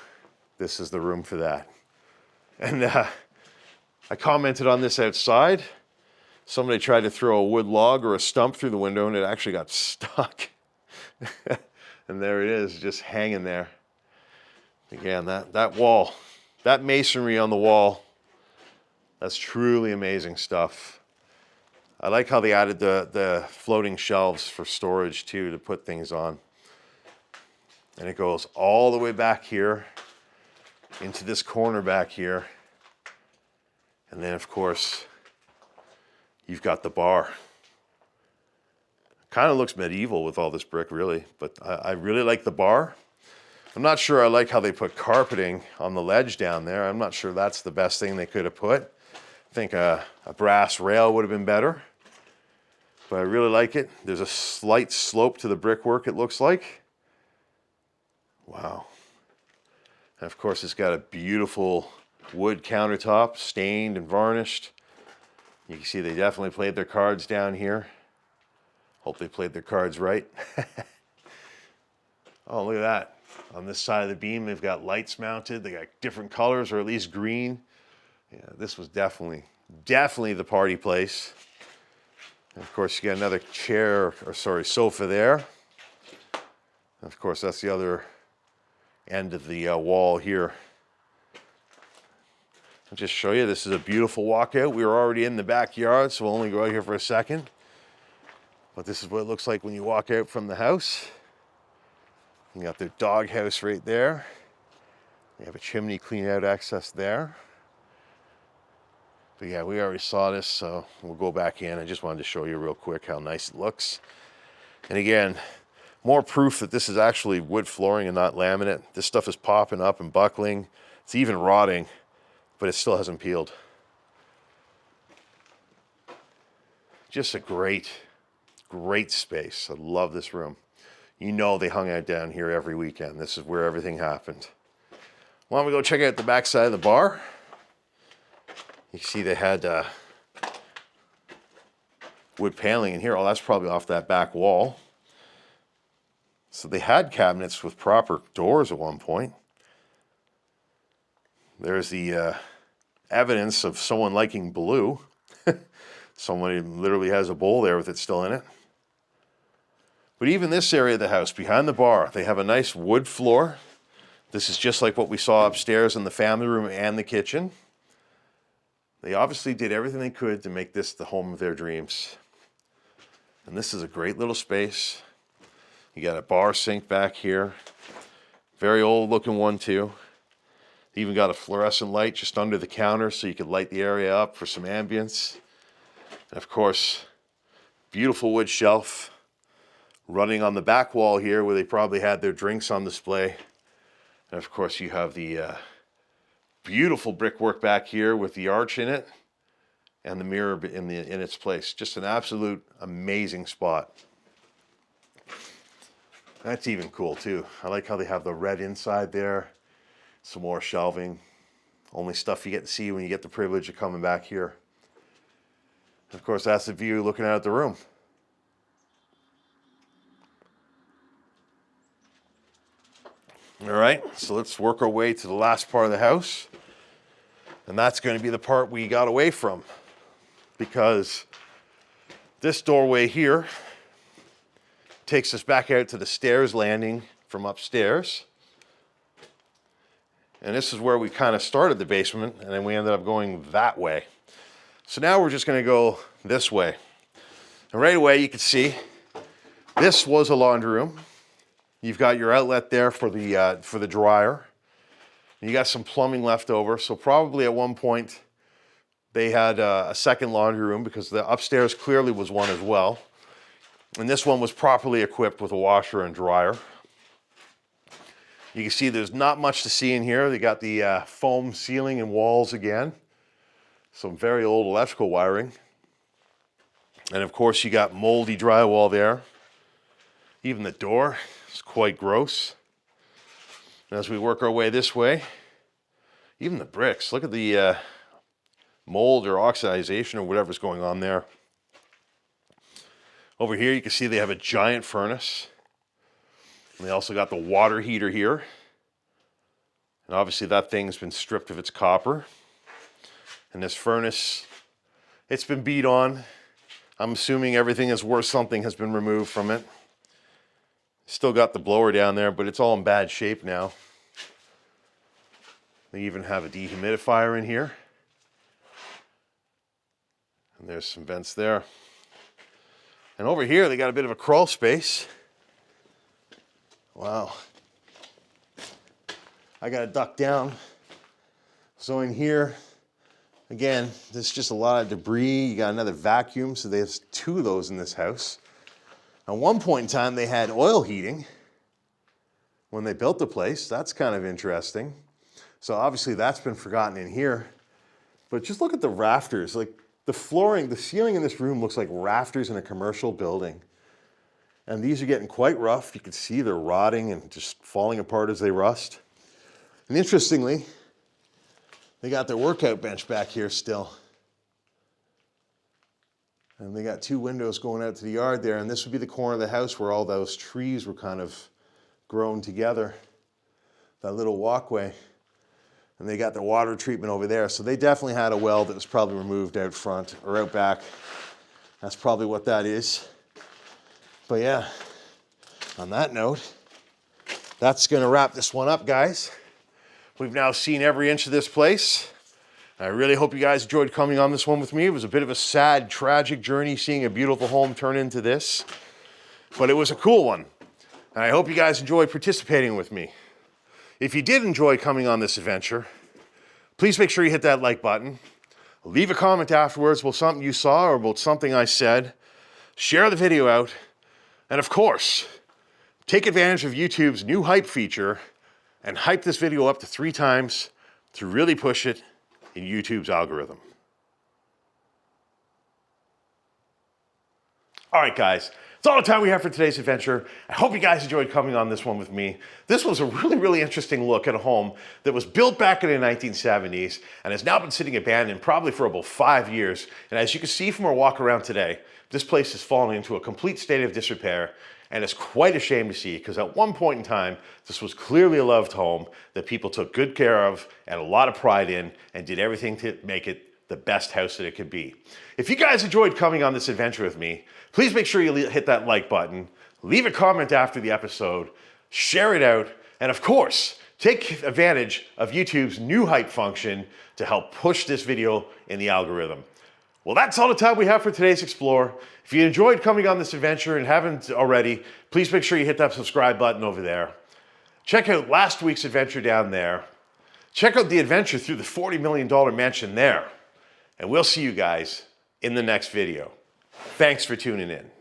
This is the room for that. And I commented on this outside. Somebody tried to throw a wood log or a stump through the window, and it actually got stuck. And there it is, just hanging there. Again, that wall, that masonry on the wall, that's truly amazing stuff. I like how they added the floating shelves for storage too, to put things on. And it goes all the way back here into this corner back here. And then of course, you've got the bar. Kind of looks medieval with all this brick, really, but I really like the bar. I'm not sure I like how they put carpeting on the ledge down there. I'm not sure that's the best thing they could have put. I think a brass rail would have been better, but I really like it. There's a slight slope to the brickwork, it looks like. Wow. And of course, it's got a beautiful wood countertop, stained and varnished. You can see they definitely played their cards down here. Hope they played their cards right. Oh, look at that. On this side of the beam, they've got lights mounted. They got different colors, or at least green. Yeah, this was definitely the party place. And of course, you got another sofa there. And of course, that's the other end of the wall here. I'll just show you, this is a beautiful walkout. We were already in the backyard, so we'll only go out here for a second. But this is what it looks like when you walk out from the house. You got their dog house right there. They have a chimney clean out access there. But yeah, we already saw this, so we'll go back in. I just wanted to show you real quick how nice it looks. And again, more proof that this is actually wood flooring and not laminate. This stuff is popping up and buckling. It's even rotting, but it still hasn't peeled. Just a great space. I love this room. You know they hung out down here every weekend. This is where everything happened. Why don't we go check out the back side of the bar? You see they had wood paneling in here. Oh, that's probably off that back wall. So they had cabinets with proper doors at one point. There's the evidence of someone liking blue. Someone literally has a bowl there with it still in it. But even this area of the house, behind the bar, they have a nice wood floor. This is just like what we saw upstairs in the family room and the kitchen. They obviously did everything they could to make this the home of their dreams. And this is a great little space. You got a bar sink back here. Very old looking one too. They even got a fluorescent light just under the counter so you could light the area up for some ambience. And of course, beautiful wood shelf running on the back wall here where they probably had their drinks on display. And of course you have the beautiful brickwork back here with the arch in it and the mirror in its place. Just an absolute amazing spot. That's even cool too. I like how they have the red inside there. Some more shelving. Only stuff you get to see when you get the privilege of coming back here. And of course, that's the view looking out at the room. All right, so let's work our way to the last part of the house. And that's going to be the part we got away from. Because this doorway here takes us back out to the stairs landing from upstairs. And this is where we kind of started the basement, and then we ended up going that way. So now we're just going to go this way. And right away you can see this was a laundry room. You've got your outlet there for the dryer. And you got some plumbing left over, so probably at one point they had a second laundry room because the upstairs clearly was one as well. And this one was properly equipped with a washer and dryer. You can see there's not much to see in here. They got the foam ceiling and walls again. Some very old electrical wiring. And of course you got moldy drywall there. Even the door is quite gross. And as we work our way this way, even the bricks, look at the mold or oxidization or whatever's going on there. Over here you can see they have a giant furnace. And they also got the water heater here. And obviously that thing's been stripped of its copper. And this furnace, it's been beat on. I'm assuming everything is worth something has been removed from it. Still got the blower down there, but it's all in bad shape now. They even have a dehumidifier in here. And there's some vents there. And over here, they got a bit of a crawl space. Wow. I got to duck down. So in here, again, there's just a lot of debris. You got another vacuum, so there's two of those in this house. At one point in time, they had oil heating when they built the place. That's kind of interesting. So obviously that's been forgotten in here. But just look at the rafters. Like the flooring, the ceiling in this room looks like rafters in a commercial building. And these are getting quite rough. You can see they're rotting and just falling apart as they rust. And interestingly, they got their workout bench back here still. And they got two windows going out to the yard there. And this would be the corner of the house where all those trees were kind of grown together. That little walkway. And they got the water treatment over there. So they definitely had a well that was probably removed out front or out back. That's probably what that is. But yeah, on that note, that's going to wrap this one up, guys. We've now seen every inch of this place. I really hope you guys enjoyed coming on this one with me. It was a bit of a sad, tragic journey seeing a beautiful home turn into this. But it was a cool one. And I hope you guys enjoyed participating with me. If you did enjoy coming on this adventure, please make sure you hit that like button. Leave a comment afterwards about something you saw or about something I said. Share the video out. And of course, take advantage of YouTube's new hype feature and hype this video up to 3 times to really push it in YouTube's algorithm. All right, guys, That's all the time we have for today's adventure. I hope you guys enjoyed coming on this one with me. This was a really interesting look at a home that was built back in the 1970s and has now been sitting abandoned probably for about 5 years. And as you can see from our walk around today, this place has fallen into a complete state of disrepair, and it's quite a shame to see because at one point in time, this was clearly a loved home that people took good care of and a lot of pride in and did everything to make it the best house that it could be. If you guys enjoyed coming on this adventure with me, please make sure you hit that like button, leave a comment after the episode, share it out, and of course, take advantage of YouTube's new hype function to help push this video in the algorithm. Well, that's all the time we have for today's Explore. If you enjoyed coming on this adventure and haven't already, please make sure you hit that subscribe button over there. Check out last week's adventure down there. Check out the adventure through the $40 million mansion there. And we'll see you guys in the next video. Thanks for tuning in.